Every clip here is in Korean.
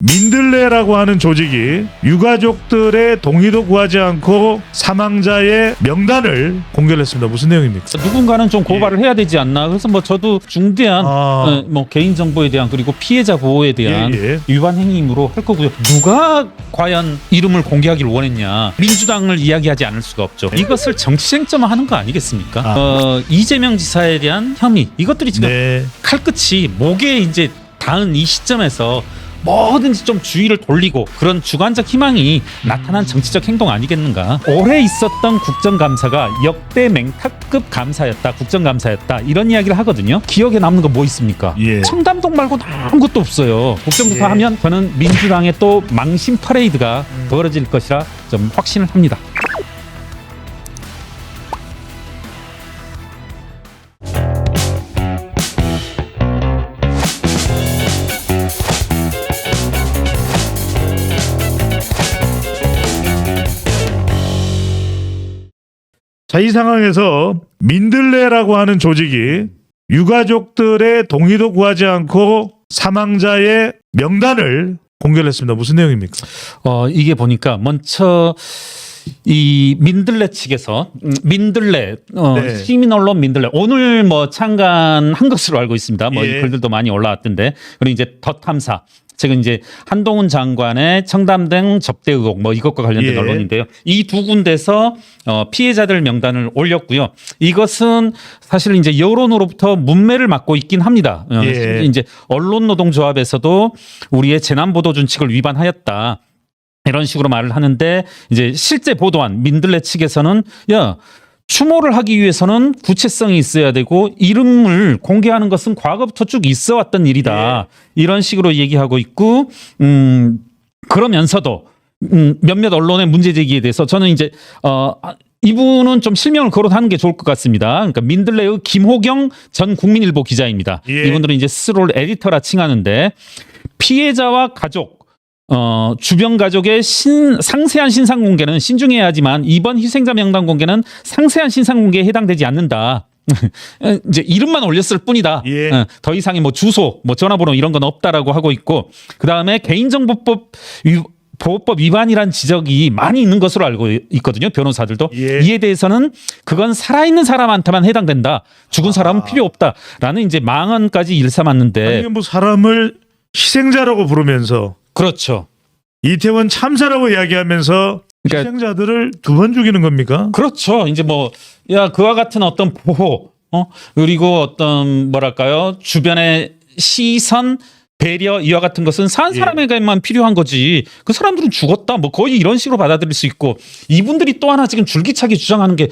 민들레라고 하는 조직이 유가족들의 동의도 구하지 않고 사망자의 명단을 공개를 했습니다. 무슨 내용입니까? 누군가는 좀 고발을 해야 되지 않나. 그래서 뭐 저도 중대한 뭐 개인정보에 대한 그리고 피해자 보호에 대한 위반 행위이므로 할 거고요. 누가 과연 이름을 공개하기를 원했냐. 민주당을 이야기하지 않을 수가 없죠. 이것을 정치 쟁점화하는 거 아니겠습니까? 이재명 지사에 대한 혐의 이것들이 지금 칼끝이 목에 이제 닿은 이 시점에서 뭐든지 좀 주의를 돌리고 그런 주관적 희망이 나타난 정치적 행동 아니겠는가. 올해 있었던 국정감사가 역대 맹타급 감사였다, 국정감사였다 이런 이야기를 하거든요. 기억에 남는 거 뭐 있습니까? 청담동 말고는 아무것도 없어요. 국정감사 하면 저는 민주당의 또 망신 퍼레이드가 벌어질 것이라 좀 확신을 합니다. 자, 이 상황에서 민들레라고 하는 조직이 유가족들의 동의도 구하지 않고 사망자의 명단을 공개를 했습니다. 무슨 내용입니까? 이게 보니까 먼저 이 민들레 측에서 민들레 시민 언론 민들레 오늘 뭐 창간한 것으로 알고 있습니다. 뭐 이 글들도 많이 올라왔던데. 그리고 이제 더 탐사 최근 이제 한동훈 장관의 청담동 접대 의혹 뭐 이것과 관련된 언론인데요. 이 두 군데서 피해자들 명단을 올렸고요. 이것은 사실 이제 여론으로부터 문매를 맞고 있긴 합니다. 이제 언론노동조합에서도 우리의 재난보도 준칙을 위반하였다. 이런 식으로 말을 하는데 이제 실제 보도한 민들레 측에서는 추모를 하기 위해서는 구체성이 있어야 되고 이름을 공개하는 것은 과거부터 쭉 있어 왔던 일이다. 이런 식으로 얘기하고 있고 그러면서도 몇몇 언론의 문제 제기에 대해서 저는 이제 이분은 좀 실명을 거론하는 게 좋을 것 같습니다. 그러니까 민들레의 김호경 전 국민일보 기자입니다. 이분들은 이제 스스로를 에디터라 칭하는데 피해자와 가족 주변 가족의 상세한 신상 공개는 신중해야 하지만 이번 희생자 명단 공개는 상세한 신상 공개에 해당되지 않는다. 이제 이름만 올렸을 뿐이다. 더 이상의 뭐 주소, 뭐 전화번호 이런 건 없다라고 하고 있고, 그 다음에 개인정보법 보호법 위반이란 지적이 많이 있는 것으로 알고 있거든요. 변호사들도. 이에 대해서는 그건 살아있는 사람한테만 해당된다. 죽은 사람은 필요 없다라는 이제 망언까지 일삼았는데. 아니 뭐 사람을 희생자라고 부르면서. 그렇죠. 이태원 참사라고 이야기하면서 그러니까 희생자들을 두 번 죽이는 겁니까? 그렇죠. 이제 뭐 그와 같은 어떤 보호, 그리고 어떤 뭐랄까요 주변의 시선, 배려 이와 같은 것은 산 사람에게만 필요한 거지. 그 사람들은 죽었다. 뭐 거의 이런 식으로 받아들일 수 있고, 이분들이 또 하나 지금 줄기차게 주장하는 게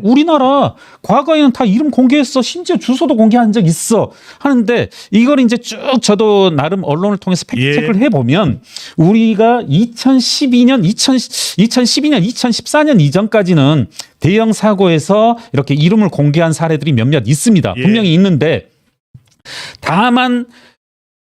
우리나라 과거에는 다 이름 공개했어. 심지어 주소도 공개한 적 있어. 하는데 이걸 이제 쭉 저도 나름 언론을 통해서 팩트 체크를 해보면 우리가 2012년, 2014년 이전까지는 대형 사고에서 이렇게 이름을 공개한 사례들이 몇몇 있습니다. 분명히 있는데 다만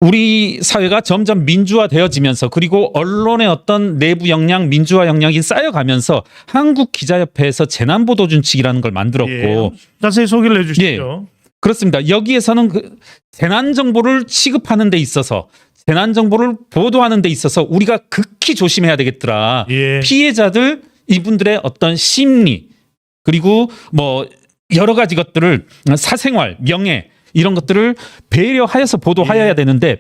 우리 사회가 점점 민주화되어지면서 그리고 언론의 어떤 내부 역량, 민주화 역량이 쌓여가면서 한국기자협회에서 재난보도준칙이라는 걸 만들었고 자세히 소개를 해주시죠. 그렇습니다. 여기에서는 그 재난 정보를 취급하는 데 있어서 재난 정보를 보도하는 데 있어서 우리가 극히 조심해야 되겠더라. 피해자들 이분들의 어떤 심리 그리고 뭐 여러 가지 것들을 사생활, 명예 이런 것들을 배려하여서 보도하여야 되는데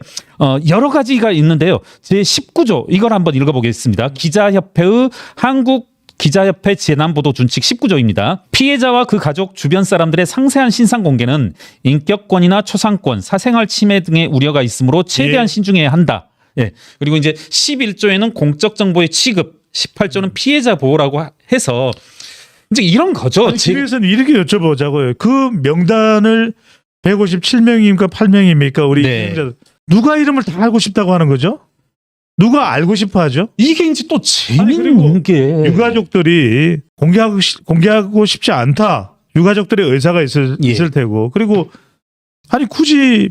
여러 가지가 있는데요. 제19조 이걸 한번 읽어보겠습니다. 기자협회의 한국기자협회 재난보도준칙 19조입니다. 피해자와 그 가족 주변 사람들의 상세한 신상 공개는 인격권이나 초상권, 사생활 침해 등의 우려가 있으므로 최대한 신중해야 한다. 그리고 이제 11조에는 공적 정보의 취급, 18조는 피해자 보호라고 해서 이제 이런 거죠. 집에서는 이렇게 여쭤보자고요. 그 명단을 157명입니까 8명입니까 우리 희생자들 누가 이름을 다 알고 싶다고 하는 거죠? 누가 알고 싶어 하죠? 이게 이제 또 재밌는 게 유가족들이 공개하고 싶지 않다. 유가족들의 의사가 있을 테고 그리고 아니 굳이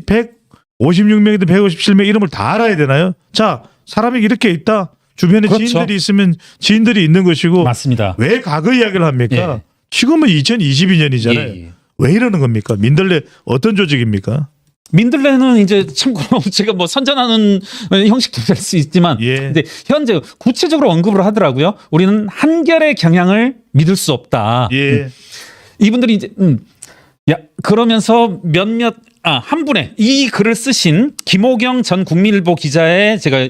156명이든 157명 이름을 다 알아야 되나요? 자 사람이 이렇게 있다. 주변에 지인들이 있으면 지인들이 있는 것이고 맞습니다. 왜 과거 이야기를 합니까? 지금은 2022년이잖아요. 왜 이러는 겁니까? 민들레 어떤 조직입니까? 민들레는 이제 참고로 제가 뭐 선전하는 형식도 될 수 있지만 예. 근데 현재 구체적으로 언급을 하더라고요. 우리는 한결의 경향을 믿을 수 없다. 예. 이분들이 이제 야 그러면서 한 분의 이 글을 쓰신 김호경 전 국민일보 기자의 제가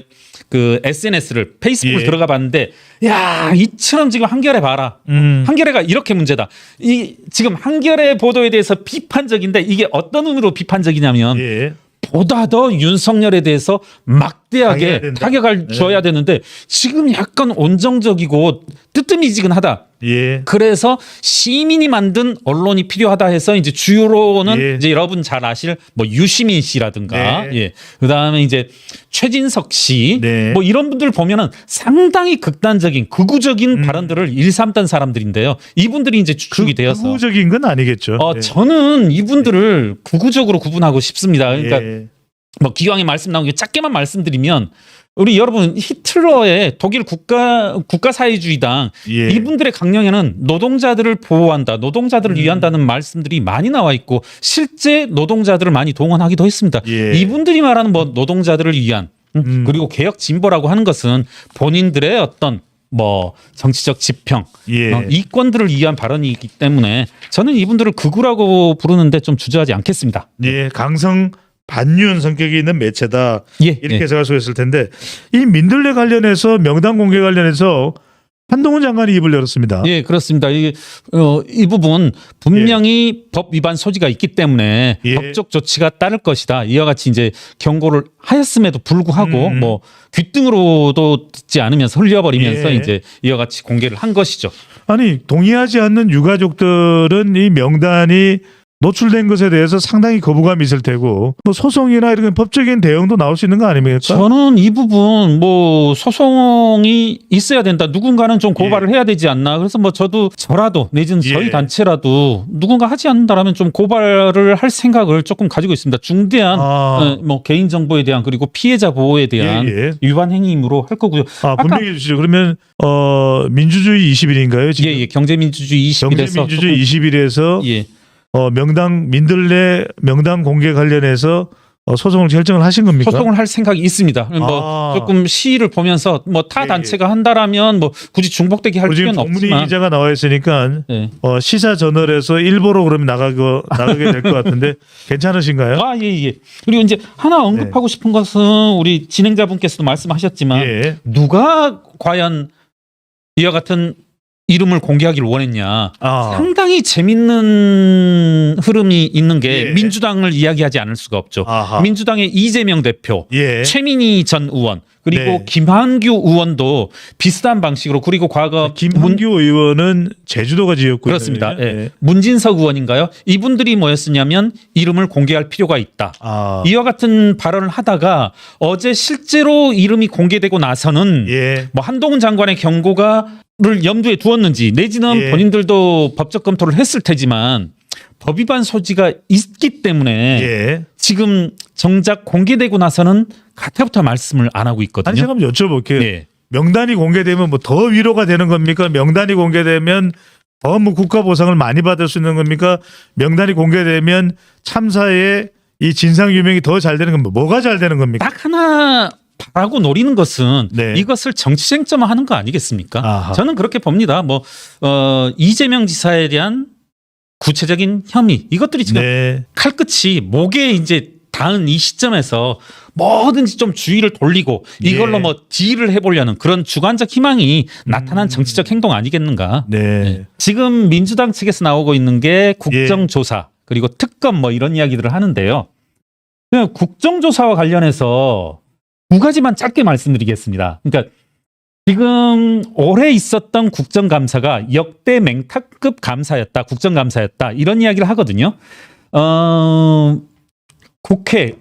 그 SNS를 페이스북을 예. 들어가 봤는데 야 이처럼 지금 한겨레 봐라. 한겨레가 이렇게 문제다. 이 지금 한겨레 보도에 대해서 비판적인데 이게 어떤 의미로 비판적이냐면 예. 보다 더 윤석열에 대해서 막대하게 당해야 된다. 타격을 줘야 되는데 지금 약간 온정적이고 뜨뜨미지근하다. 예. 그래서 시민이 만든 언론이 필요하다 해서 이제 주요로는 예. 이제 여러분 잘 아실 뭐 유시민 씨라든가 네. 예. 그다음에 이제 최진석 씨 네. 뭐 이런 분들 보면은 상당히 극단적인 극우적인 발언들을 일삼던 사람들인데요. 이분들이 이제 주축이 되어서 극우적인 건 아니겠죠. 예. 저는 이분들을 극우적으로 구분하고 싶습니다. 그러니까 예. 뭐 기왕에 말씀 나온 게 짧게만 말씀드리면 우리 여러분 히틀러의 독일 국가사회주의당 예. 이분들의 강령에는 노동자들을 보호한다, 노동자들을 위한다는 말씀들이 많이 나와 있고 실제 노동자들을 많이 동원하기도 했습니다. 예. 이분들이 말하는 뭐 노동자들을 위한 그리고 개혁 진보라고 하는 것은 본인들의 어떤 뭐 정치적 지평, 예. 이권들을 위한 발언이기 때문에 저는 이분들을 극우라고 부르는데 좀 주저하지 않겠습니다. 예. 강성 반윤 성격이 있는 매체다. 예, 이렇게 예. 해석할 수 있을 텐데 이 민들레 관련해서 명단 공개 관련해서 한동훈 장관이 입을 열었습니다. 예, 그렇습니다. 이 부분 분명히 법 위반 소지가 있기 때문에 예. 법적 조치가 따를 것이다. 이와 같이 이제 경고를 하였음에도 불구하고 뭐 귓등으로도 듣지 않으면서 흘려버리면서 예. 이제 이와 같이 공개를 한 것이죠. 아니 동의하지 않는 유가족들은 이 명단이 노출된 것에 대해서 상당히 거부감이 있을 테고 뭐 소송이나 이런 법적인 대응도 나올 수 있는 거 아닙니까? 저는 이 부분 뭐 소송이 있어야 된다. 누군가는 좀 고발을 해야 되지 않나. 그래서 뭐 저라도 내지는 저희 예. 단체라도 누군가 하지 않는다라면 좀 고발을 할 생각을 조금 가지고 있습니다. 중대한 뭐 개인 정보에 대한 그리고 피해자 보호에 대한 예. 위반 행위임으로 할 거고요. 분명히 해주시죠. 그러면 민주주의 20일인가요? 지금 예, 경제민주주의 20일에서 경제민주주의 20일에서 예. 민들레 명단 공개 관련해서 소송을 결정을 하신 겁니까? 소송을 할 생각이 있습니다. 뭐 조금 시위를 보면서 뭐 타 단체가 한다라면 뭐 굳이 중복되게 할 지금 필요는 정문희 없지만 기자가 나와 있으니까 예. 시사 저널에서 일보로 그러면 나가게 될 것 같은데 괜찮으신가요? 예. 그리고 이제 하나 언급하고 싶은 것은 우리 진행자분께서도 말씀하셨지만 예. 누가 과연 이와 같은 이름을 공개하기를 원했냐. 상당히 재밌는 흐름이 있는 게 예. 민주당을 이야기하지 않을 수가 없죠. 아하. 민주당의 이재명 대표, 예. 최민희 전 의원, 그리고 네. 김한규 의원도 비슷한 방식으로 그리고 과거 김한규 의원은 제주도가 지었고요. 그렇습니다. 예. 문진석 의원인가요? 이분들이 뭐였으냐면 이름을 공개할 필요가 있다. 이와 같은 발언을 하다가 어제 실제로 이름이 공개되고 나서는 예. 뭐 한동훈 장관의 경고를 염두에 두었는지 내지는 예. 본인들도 법적 검토를 했을 테지만 법 위반 소지가 있기 때문에 예. 지금 정작 공개되고 나서는 가타부터 말씀을 안 하고 있거든요. 아니 제가 한번 여쭤볼게요. 예. 명단이 공개되면 뭐 더 위로가 되는 겁니까? 명단이 공개되면 더 뭐 국가 보상을 많이 받을 수 있는 겁니까? 명단이 공개되면 참사의 이 진상 유명이 더 잘 되는 겁니까? 뭐가 잘 되는 겁니까? 딱 하나 바라고 노리는 것은 네. 이것을 정치 쟁점화하는 거 아니겠습니까? 아하. 저는 그렇게 봅니다. 뭐 이재명 지사에 대한 구체적인 혐의 이것들이 지금 네. 칼끝이 목에 이제 닿은 이 시점에서 뭐든지 좀 주의를 돌리고 이걸로 예. 뭐 딜을 해보려는 그런 주관적 희망이 나타난 정치적 행동 아니겠는가? 네. 지금 민주당 측에서 나오고 있는 게 국정조사 그리고 특검 뭐 이런 이야기들을 하는데요. 그냥 국정조사와 관련해서 두 가지만 짧게 말씀드리겠습니다. 그러니까 지금 올해 있었던 국정감사가 역대 맹타급 감사였다, 국정감사였다 이런 이야기를 하거든요. 국회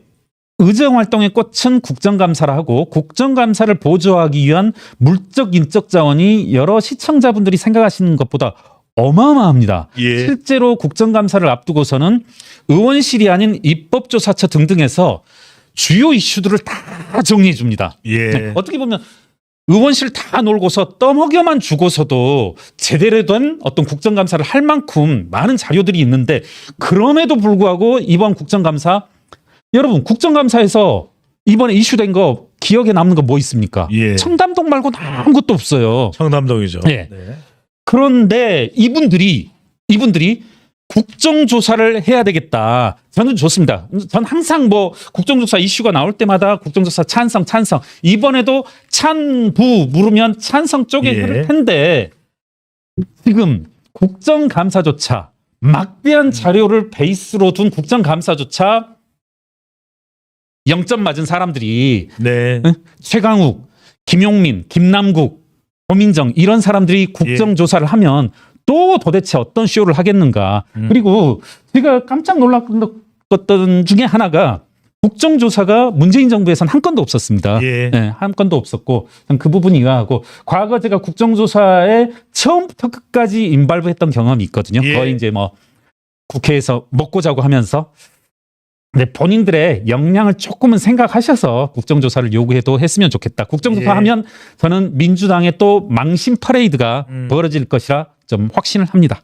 의정활동의 꽃은 국정감사를 하고 국정감사를 보조하기 위한 물적 인적 자원이 여러 시청자분들이 생각하시는 것보다 어마어마합니다. 예. 실제로 국정감사를 앞두고서는 의원실이 아닌 입법조사처 등등에서 주요 이슈들을 다 정리해 줍니다. 예. 어떻게 보면 의원실 다 놀고서 떠먹여만 주고서도 제대로 된 어떤 국정감사를 할 만큼 많은 자료들이 있는데 그럼에도 불구하고 이번 국정감사 여러분 국정감사에서 이번에 이슈된 거 기억에 남는 거 뭐 있습니까? 예. 청담동 말고는 아무것도 없어요. 청담동이죠. 네. 네. 그런데 이분들이 국정조사를 해야 되겠다. 저는 좋습니다. 전 항상 뭐 국정조사 이슈가 나올 때마다 국정조사 찬성. 이번에도 찬부 물으면 찬성 쪽에 예. 흐를 텐데 지금 국정감사조차 막대한 자료를 베이스로 둔 국정감사조차 0점 맞은 사람들이 네. 최강욱, 김용민, 김남국, 고민정 이런 사람들이 국정조사를 하면 또 도대체 어떤 쇼를 하겠는가. 그리고 제가 깜짝 놀랐던 것 중에 하나가 국정조사가 문재인 정부에서는 한 건도 없었습니다. 예. 네, 한 건도 없었고 그 부분이 이해하고 과거 제가 국정조사에 처음부터 끝까지 인발부했던 경험이 있거든요. 예. 거의 이제 뭐 국회에서 먹고 자고 하면서 근데 본인들의 역량을 조금은 생각하셔서 국정조사를 요구해도 했으면 좋겠다. 국정조사 예. 하면 저는 민주당의 또 망신 퍼레이드가 벌어질 것이라 좀 확신을 합니다.